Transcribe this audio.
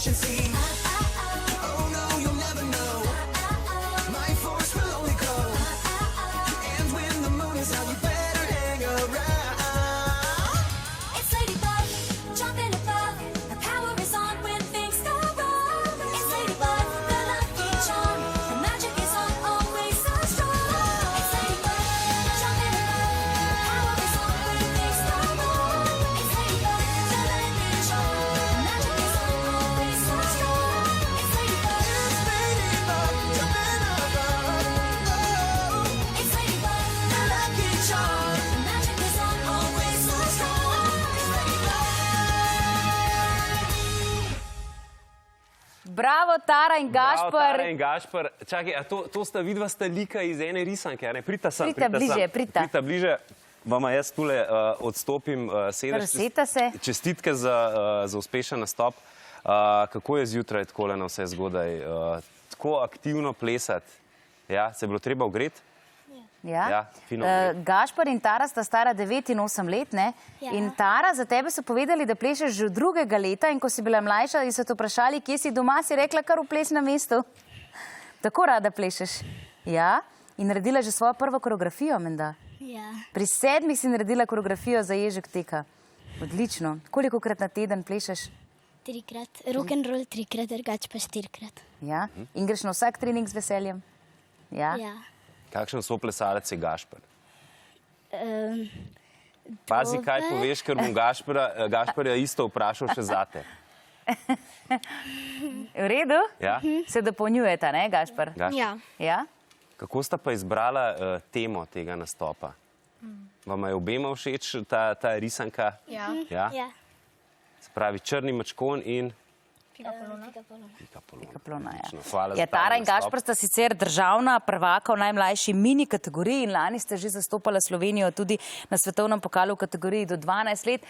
and see. Oh no, you'll never know. My force will only grow. And when the moon is out, you better hang around. It's Ladybug, jumping above. The power is on when things go wrong. It's Ladybug, the lucky charm. The magic is on, always so strong. It's Ladybug, jumping above. The power is on when things go wrong. It's Ladybug, the lucky charm. The magic is on, always so strong. It's Ladybug. It's Ladybug, jumping above. Oh. It's Ladybug, the lucky charm. The magic is on, always so strong. It's Ladybug. Bravo, Tara in Bravo, Gašper. Tara in Gašper. Čakaj, a to sta vidva sta lika iz ene risanke, a ne? Prita sem, Pridite bližje, sem. pridite. Prita bliže. Vama jaz tule odstopim sedež. Razseta se. Čestitke za uspešen nastop. Kako je zjutraj takole na vse zgodaj? Tako aktivno plesati? Ja, se je bilo treba ogreti? Ja, fino ogret. Gašper in Tara sta stara 9 in 8 let, ne? Ja. In Tara, za tebe so povedali, da plešeš že od 2. leta in ko si bila mlajša in so te vprašali, kje si doma, si rekla kar v plesnem mestu. Tako rada plešeš. Ja? In naredila že svojo prvo koreografijo, menda. Ja. Pri 7 si naredila koreografijo za Ježek teka. Odlično. Kolikokrat na teden plešeš? 3-krat. Rock'n'roll 3-krat, drugače pa 4-krat. Ja? In greš na vsak trening z veseljem? Ja? Ja. Kakšen soplesalec je Gašper? Pazi, kaj dober. poveš, ker bom Gašperja isto vprašal še zate. V redu? Ja? Se dopolnjujeta, ne, Gašper? Gašper? Ja. Ja? Kako sta pa izbrala temo tega nastopa? Vama je obema všeč ta risanka? Ja. Ja? Ja. Se pravi, črni mačkon in Pika polona. pika polona. Kaplona, ja. Odlično, hvala za Ja, ta Tara in nastop. Gašper sta sicer državna prvaka v najmlajši mini kategoriji in lani ste že zastopala Slovenijo tudi na svetovnem pokalu v kategoriji do 12 let.